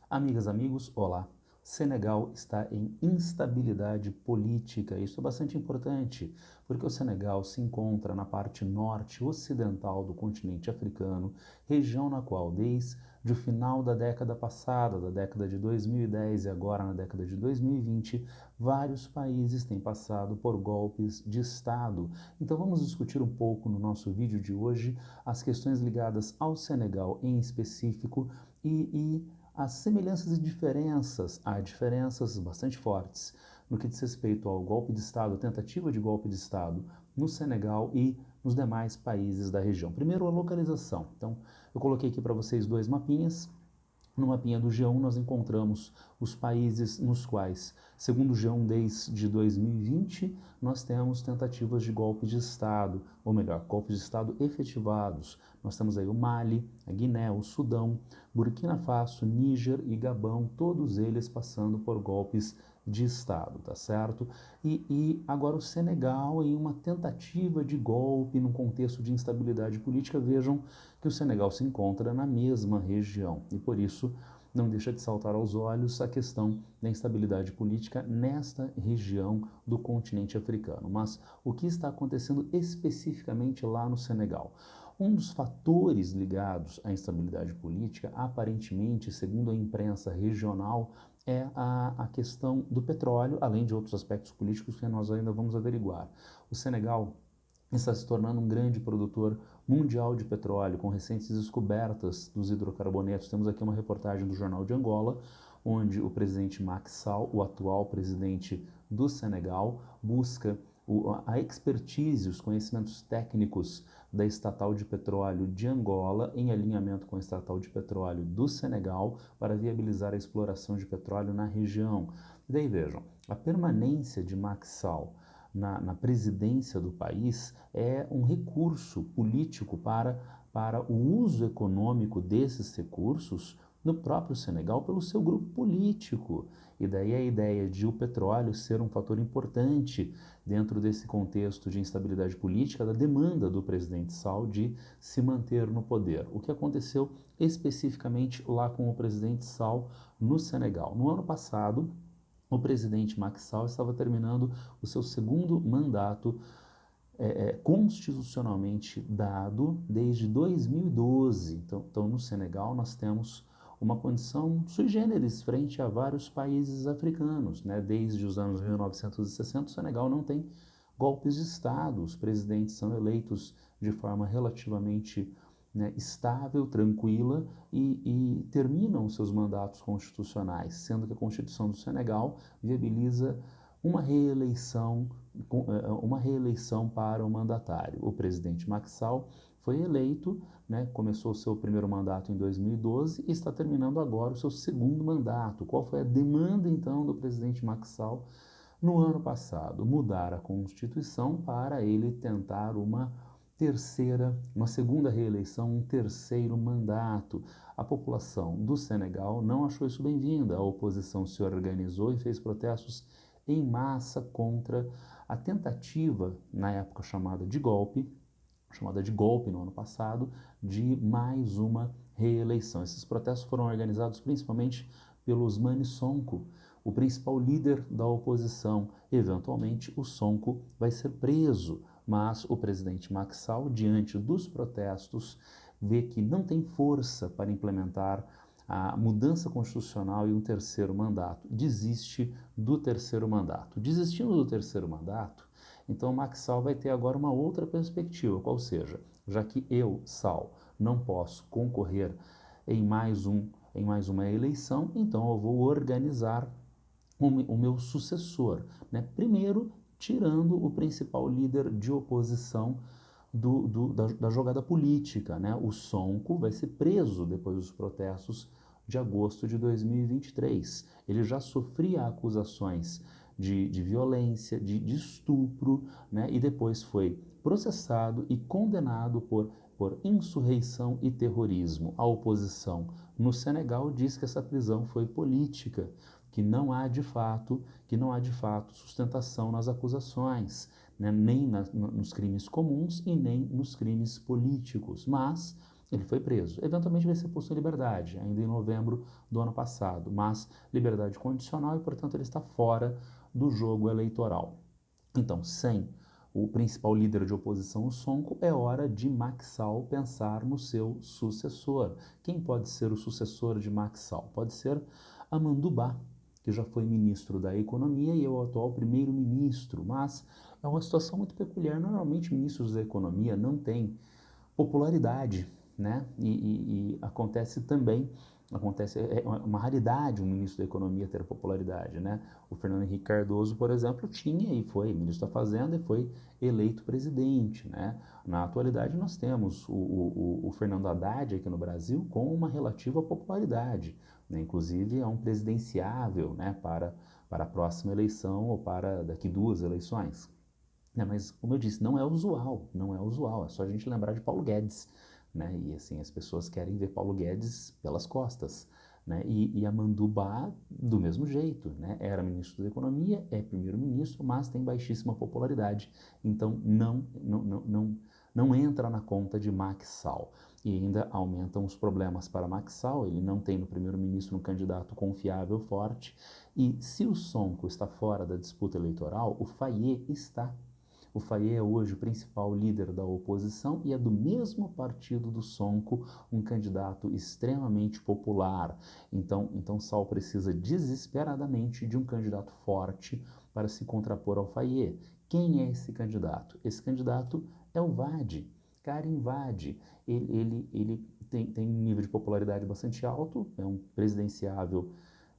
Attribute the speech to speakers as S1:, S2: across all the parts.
S1: Amigas, amigos, olá. Senegal está em instabilidade política. Isso é bastante importante, porque o Senegal se encontra na parte norte ocidental do continente africano, região na qual, desde o final da década passada, da década de 2010 e agora na década de 2020, vários países têm passado por golpes de Estado. Então vamos discutir um pouco no nosso vídeo de hoje as questões ligadas ao Senegal em específico e as semelhanças e diferenças, há diferenças bastante fortes no que diz respeito ao golpe de Estado, tentativa de golpe de Estado no Senegal e nos demais países da região. Primeiro, a localização. Então, eu coloquei aqui para vocês dois mapinhas. No mapinha do G1 nós encontramos os países nos quais, segundo o G1 desde 2020, nós temos tentativas de golpe de Estado, ou melhor, golpes de Estado efetivados. Nós temos aí o Mali, a Guiné, o Sudão, Burkina Faso, Níger e Gabão, todos eles passando por golpes de Estado, tá certo? E agora o Senegal, em uma tentativa de golpe num contexto de instabilidade política, vejam que o Senegal se encontra na mesma região e por isso não deixa de saltar aos olhos a questão da instabilidade política nesta região do continente africano. Mas o que está acontecendo especificamente lá no Senegal? Um dos fatores ligados à instabilidade política, aparentemente, segundo a imprensa regional, é a questão do petróleo, além de outros aspectos políticos que nós ainda vamos averiguar. O Senegal está se tornando um grande produtor mundial de petróleo, com recentes descobertas dos hidrocarbonetos. Temos aqui uma reportagem do Jornal de Angola, onde o presidente Macky Sall, o atual presidente do Senegal, busca a expertise, os conhecimentos técnicos da estatal de petróleo de Angola, em alinhamento com a estatal de petróleo do Senegal, para viabilizar a exploração de petróleo na região. E daí vejam, a permanência de Macky Sall na presidência do país é um recurso político para o uso econômico desses recursos no próprio Senegal pelo seu grupo político. E daí a ideia de o petróleo ser um fator importante dentro desse contexto de instabilidade política, da demanda do presidente Sall de se manter no poder. O que aconteceu especificamente lá com o presidente Sall no Senegal? No ano passado, o presidente Macky Sall estava terminando o seu segundo mandato constitucionalmente dado desde 2012. Então, no Senegal, nós temos uma condição sui generis frente a vários países africanos. Né? Desde os anos 1960, o Senegal não tem golpes de Estado. Os presidentes são eleitos de forma relativamente estável, tranquila e terminam seus mandatos constitucionais, sendo que a Constituição do Senegal viabiliza uma reeleição para o mandatário. O presidente Macky Sall foi eleito, começou seu primeiro mandato em 2012 e está terminando agora o seu segundo mandato. Qual foi a demanda, então, do presidente Macky Sall no ano passado? Mudar a Constituição para ele tentar uma segunda reeleição, um terceiro mandato. A população do Senegal não achou isso bem-vinda. A oposição se organizou e fez protestos em massa contra a tentativa, na época chamada de golpe no ano passado, de mais uma reeleição. Esses protestos foram organizados principalmente pelo Ousmane Sonko, o principal líder da oposição. Eventualmente, o Sonko vai ser preso, mas o presidente Macky Sall, diante dos protestos, vê que não tem força para implementar a mudança constitucional e um terceiro mandato. Desiste do terceiro mandato. Desistindo do terceiro mandato, então Macky Sall vai ter agora uma outra perspectiva, qual seja, já que eu, Sall, não posso concorrer em mais uma eleição, então eu vou organizar o meu sucessor. Primeiro, tirando o principal líder de oposição da jogada política. O Sonko vai ser preso depois dos protestos de agosto de 2023. Ele já sofria acusações de violência, de estupro, e depois foi processado e condenado por insurreição e terrorismo. A oposição no Senegal diz que essa prisão foi política, que não há de fato sustentação nas acusações, nem nos crimes comuns e nem nos crimes políticos. Mas Ele foi preso. Eventualmente vai ser posto em liberdade, ainda em novembro do ano passado, mas liberdade condicional e, portanto, ele está fora do jogo eleitoral. Então, sem o principal líder de oposição, o Sonko, é hora de Macky Sall pensar no seu sucessor. Quem pode ser o sucessor de Macky Sall? Pode ser Amadou Ba, que já foi ministro da Economia e é o atual primeiro-ministro, mas é uma situação muito peculiar. Normalmente, ministros da Economia não têm popularidade, né? E acontece também, é uma raridade um ministro da Economia ter popularidade, né? O Fernando Henrique Cardoso, por exemplo, tinha e foi ministro da Fazenda e foi eleito presidente, né? Na atualidade nós temos o Fernando Haddad aqui no Brasil com uma relativa popularidade, né? Inclusive é um presidenciável, né? Para a próxima eleição ou para daqui 2 eleições. Né, mas, como eu disse, não é usual, não é usual, é só a gente lembrar de Paulo Guedes, né? E assim, as pessoas querem ver Paulo Guedes pelas costas, né? E Amadou Ba, do mesmo jeito, né? Era ministro da Economia, é primeiro-ministro, mas tem baixíssima popularidade, então não entra na conta de Macky Sall. E ainda aumentam os problemas para Macky Sall, ele não tem no primeiro-ministro um candidato confiável, forte, e se o Sonko está fora da disputa eleitoral, o Faye está. O Faye é hoje o principal líder da oposição e é do mesmo partido do Sonko, um candidato extremamente popular. Então Sall precisa desesperadamente de um candidato forte para se contrapor ao Faye. Quem é esse candidato? Esse candidato é o Vade, Karim Vade. Ele tem um nível de popularidade bastante alto, é um presidenciável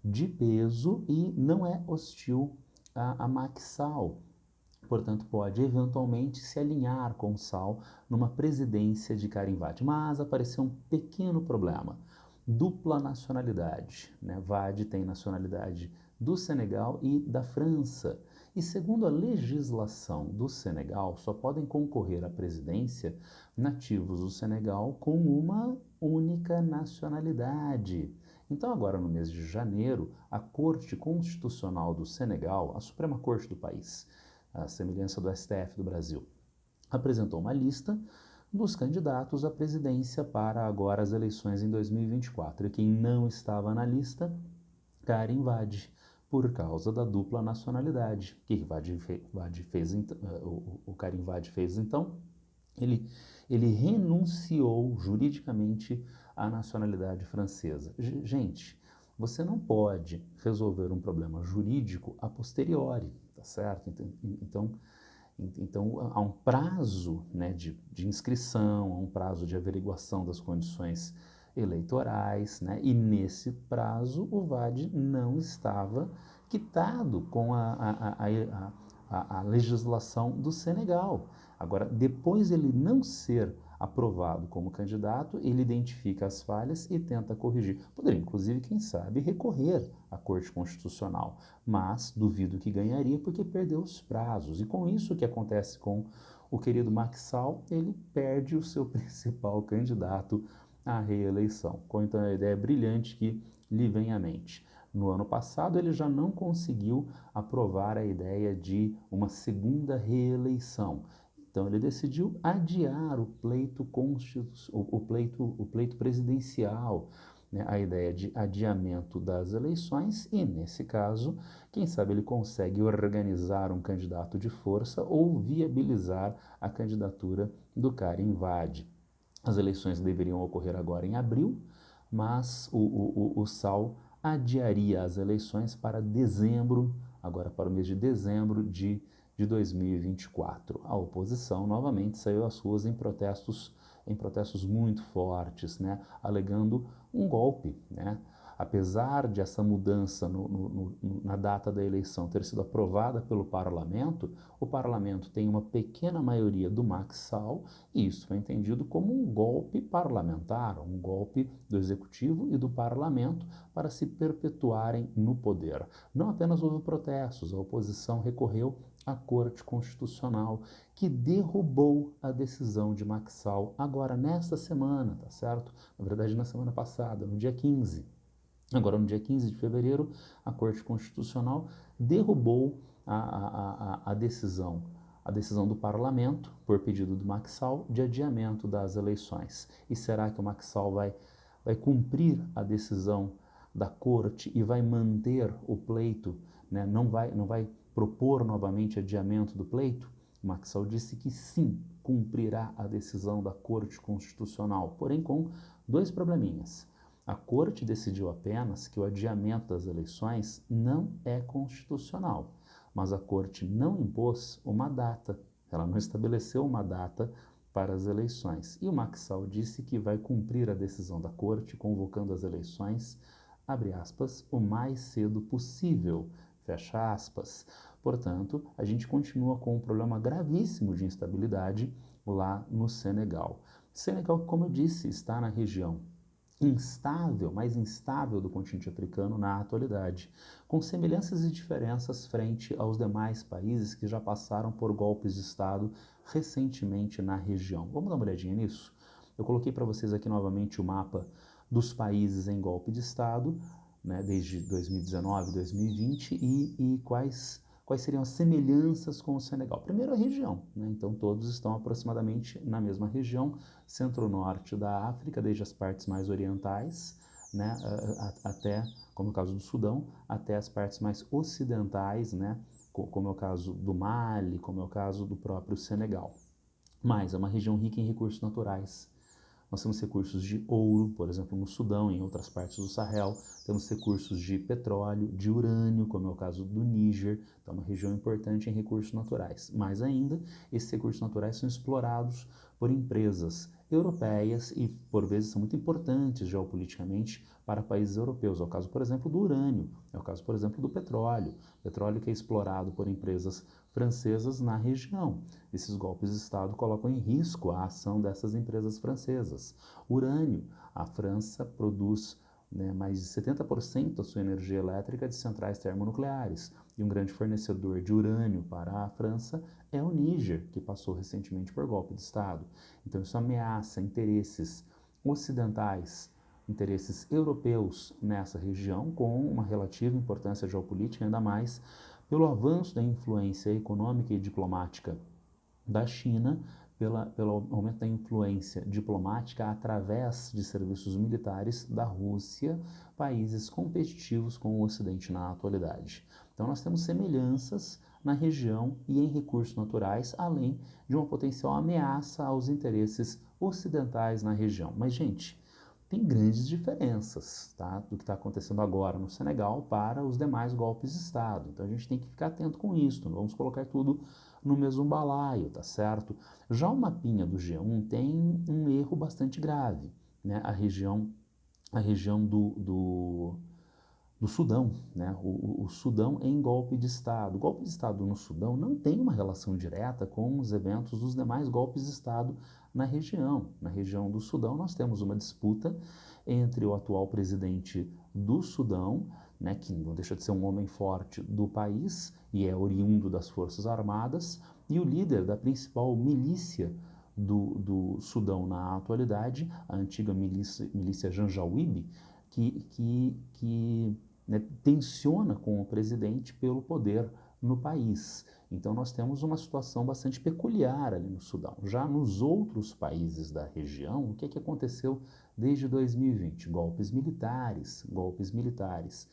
S1: de peso e não é hostil a Macky Sall. Portanto, pode eventualmente se alinhar com Sall numa presidência de Karim Wade. Mas apareceu um pequeno problema. Dupla nacionalidade, né? Wade tem nacionalidade do Senegal e da França. E segundo a legislação do Senegal, só podem concorrer à presidência nativos do Senegal com uma única nacionalidade. Então, agora no mês de janeiro, a Corte Constitucional do Senegal, a Suprema Corte do país, a semelhança do STF do Brasil, apresentou uma lista dos candidatos à presidência para agora as eleições em 2024. E quem não estava na lista, Karim Wade, por causa da dupla nacionalidade. O que Wade fez, o Karim Wade fez então? Ele renunciou juridicamente à nacionalidade francesa. Gente, você não pode resolver um problema jurídico a posteriori, tá certo? Então há um prazo, né, de inscrição, há um prazo de averiguação das condições eleitorais, né, e nesse prazo o Wade não estava quitado com a legislação do Senegal. Agora, depois ele não ser aprovado como candidato, ele identifica as falhas e tenta corrigir. Poderia, inclusive, quem sabe, recorrer à Corte Constitucional, mas duvido que ganharia porque perdeu os prazos. E com isso, o que acontece com o querido Macky Sall, ele perde o seu principal candidato à reeleição. Então, a ideia brilhante que lhe vem à mente. No ano passado, ele já não conseguiu aprovar a ideia de uma segunda reeleição. Então ele decidiu adiar o pleito presidencial, né, a ideia de adiamento das eleições e, nesse caso, quem sabe ele consegue organizar um candidato de força ou viabilizar a candidatura do Karim Wade. As eleições deveriam ocorrer agora em abril, mas o Sall adiaria as eleições para dezembro, agora para o mês de dezembro de 2024. A oposição novamente saiu às ruas em protestos muito fortes, né, alegando um golpe, né? Apesar de essa mudança na data da eleição ter sido aprovada pelo parlamento, o parlamento tem uma pequena maioria do Macky Sall e isso foi entendido como um golpe parlamentar, um golpe do executivo e do parlamento para se perpetuarem no poder. Não apenas houve protestos, a oposição recorreu à Corte Constitucional, que derrubou a decisão de Macky Sall agora nesta semana, tá certo? Na verdade, na semana passada, no dia 15. Agora, no dia 15 de fevereiro, a Corte Constitucional derrubou a decisão a decisão do parlamento, por pedido do Maxal, de adiamento das eleições. E será que o Maxal vai cumprir a decisão da corte e vai manter o pleito, né? Não vai propor novamente adiamento do pleito? O Maxal disse que sim, cumprirá a decisão da Corte Constitucional, porém com dois probleminhas. A Corte decidiu apenas que o adiamento das eleições não é constitucional, mas a Corte não impôs uma data, ela não estabeleceu uma data para as eleições. E o Maxal disse que vai cumprir a decisão da Corte, convocando as eleições, abre aspas, o mais cedo possível, fecha aspas. Portanto, a gente continua com um problema gravíssimo de instabilidade lá no Senegal. Senegal, como eu disse, está na região instável, mais instável do continente africano na atualidade, com semelhanças e diferenças frente aos demais países que já passaram por golpes de Estado recentemente na região. Vamos dar uma olhadinha nisso? Eu coloquei para vocês aqui novamente o mapa dos países em golpe de Estado, né, desde 2019, 2020, e quais seriam as semelhanças com o Senegal. Primeiro, a região, né? Então todos estão aproximadamente na mesma região, centro-norte da África, desde as partes mais orientais, né, até, como é o caso do Sudão, até as partes mais ocidentais, né, como é o caso do Mali, como é o caso do próprio Senegal. Mas é uma região rica em recursos naturais. Nós temos recursos de ouro, por exemplo, no Sudão e em outras partes do Sahel. Temos recursos de petróleo, de urânio, como é o caso do Níger. Então, é uma região importante em recursos naturais. Mais ainda, esses recursos naturais são explorados por empresas europeias e, por vezes, são muito importantes geopoliticamente para países europeus. É o caso, por exemplo, do urânio. É o caso, por exemplo, do petróleo. Petróleo que é explorado por empresas francesas na região. Esses golpes de Estado colocam em risco a ação dessas empresas francesas. Urânio, a França produz, né, mais de 70% da sua energia elétrica de centrais termonucleares. E um grande fornecedor de urânio para a França é o Níger, que passou recentemente por golpe de Estado. Então isso ameaça interesses ocidentais, interesses europeus nessa região, com uma relativa importância geopolítica, ainda mais pelo avanço da influência econômica e diplomática da China, pelo aumento da influência diplomática através de serviços militares da Rússia, países competitivos com o Ocidente na atualidade. Então nós temos semelhanças na região e em recursos naturais, além de uma potencial ameaça aos interesses ocidentais na região. Mas, gente, tem grandes diferenças, tá, do que está acontecendo agora no Senegal para os demais golpes de Estado. Então a gente tem que ficar atento com isso, não vamos colocar tudo no mesmo balaio, tá certo? Já o mapinha do G1 tem um erro bastante grave, né? A região do Sudão, né? O Sudão em golpe de Estado. O golpe de Estado no Sudão não tem uma relação direta com os eventos dos demais golpes de Estado na região. Na região do Sudão nós temos uma disputa entre o atual presidente do Sudão, né, que não deixa de ser um homem forte do país e é oriundo das Forças Armadas, e o líder da principal milícia do Sudão na atualidade, a antiga milícia Janjaweed, que né, tensiona com o presidente pelo poder no país. Então nós temos uma situação bastante peculiar ali no Sudão. Já nos outros países da região, o que aconteceu desde 2020? Golpes militares, golpes militares.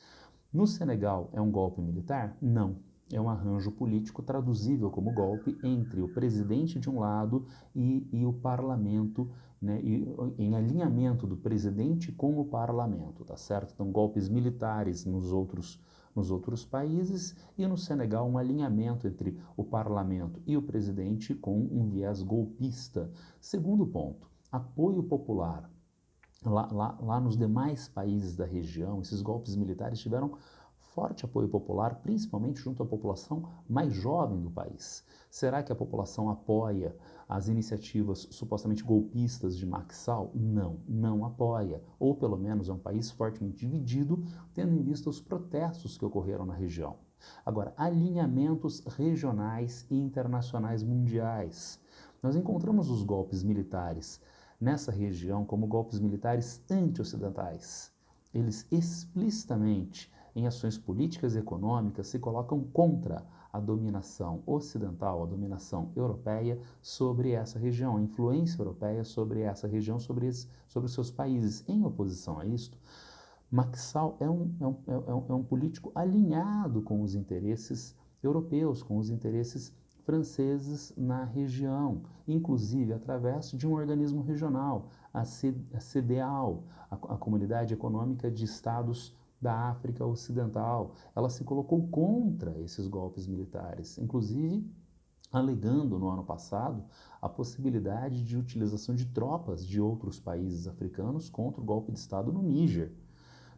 S1: No Senegal é um golpe militar? Não. É um arranjo político traduzível como golpe entre o presidente de um lado e o parlamento, né, e, em alinhamento do presidente com o parlamento, tá certo? Então, golpes militares nos outros países e no Senegal um alinhamento entre o parlamento e o presidente com um viés golpista. Segundo ponto, apoio popular. Lá nos demais países da região, esses golpes militares tiveram forte apoio popular, principalmente junto à população mais jovem do país. Será que a população apoia as iniciativas supostamente golpistas de Macky Sall? Não, não apoia. Ou pelo menos é um país fortemente dividido, tendo em vista os protestos que ocorreram na região. Agora, alinhamentos regionais e internacionais mundiais. Nós encontramos os golpes militares nessa região como golpes militares anti-ocidentais. Eles explicitamente em ações políticas e econômicas, se colocam contra a dominação ocidental, a dominação europeia sobre essa região, a influência europeia sobre essa região, sobre os seus países. Em oposição a isto, Macky Sall é um político alinhado com os interesses europeus, com os interesses franceses na região, inclusive através de um organismo regional, a CEDEAO, a Comunidade Econômica de Estados da África Ocidental. Ela se colocou contra esses golpes militares, inclusive alegando no ano passado a possibilidade de utilização de tropas de outros países africanos contra o golpe de Estado no Níger,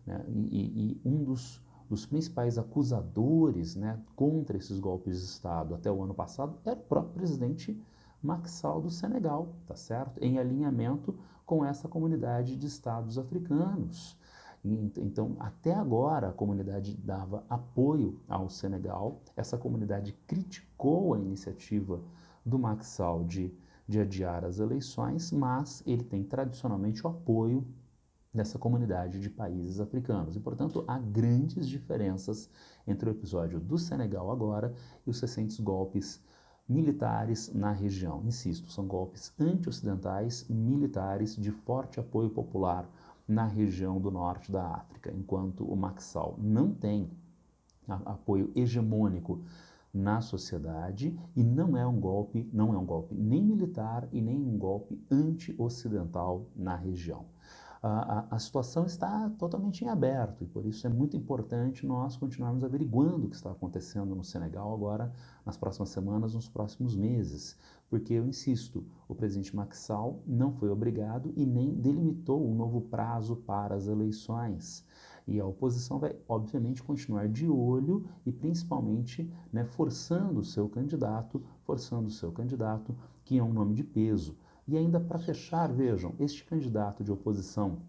S1: né? E um dos principais acusadores, né, contra esses golpes de Estado até o ano passado era o próprio presidente Macky Sall do Senegal, tá certo? Em alinhamento com essa comunidade de estados africanos. Então, até agora, a comunidade dava apoio ao Senegal, essa comunidade criticou a iniciativa do Macky Sall de adiar as eleições, mas ele tem tradicionalmente o apoio dessa comunidade de países africanos. E, portanto, há grandes diferenças entre o episódio do Senegal agora e os recentes golpes militares na região. Insisto, são golpes anti-ocidentais, militares, de forte apoio popular na região do norte da África, enquanto o Macky Sall não tem apoio hegemônico na sociedade e não é um golpe nem militar e nem um golpe anti-ocidental na região. A situação está totalmente em aberto e por isso é muito importante nós continuarmos averiguando o que está acontecendo no Senegal agora, nas próximas semanas, nos próximos meses, porque eu insisto, o presidente Macky Sall não foi obrigado e nem delimitou um novo prazo para as eleições. E a oposição vai, obviamente, continuar de olho e, principalmente, né, forçando o seu candidato, que é um nome de peso. E ainda para fechar, vejam, esse candidato de oposição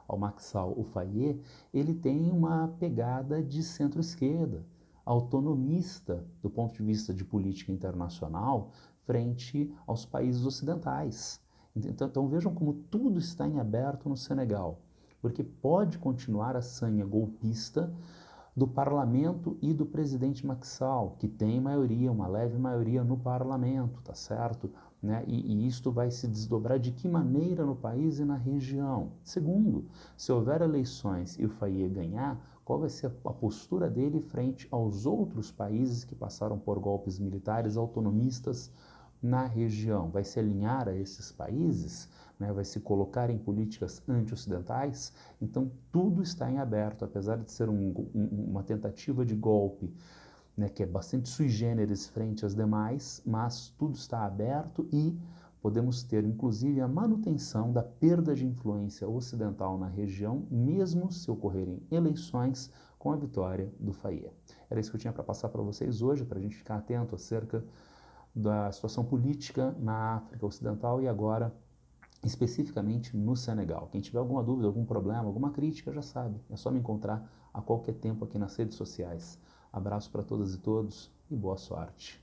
S1: ao Macky Sall, o Faye, ele tem uma pegada de centro-esquerda, autonomista do ponto de vista de política internacional frente aos países ocidentais. Então vejam como tudo está em aberto no Senegal, porque pode continuar a sanha golpista do parlamento e do presidente Macky Sall, que tem maioria, uma leve maioria no parlamento, tá certo? Né? E isto vai se desdobrar de que maneira no país e na região? Segundo, se houver eleições e o Faye ganhar, qual vai ser a postura dele frente aos outros países que passaram por golpes militares autonomistas na região? Vai se alinhar a esses países? Né? Vai se colocar em políticas anti-ocidentais? Então, tudo está em aberto, apesar de ser uma tentativa de golpe, né, que é bastante sui generis frente às demais, mas tudo está aberto e podemos ter, inclusive, a manutenção da perda de influência ocidental na região, mesmo se ocorrerem eleições com a vitória do Faye. Era isso que eu tinha para passar para vocês hoje, para a gente ficar atento acerca da situação política na África Ocidental e agora especificamente no Senegal. Quem tiver alguma dúvida, algum problema, alguma crítica, já sabe, é só me encontrar a qualquer tempo aqui nas redes sociais. Abraço para todas e todos e boa sorte.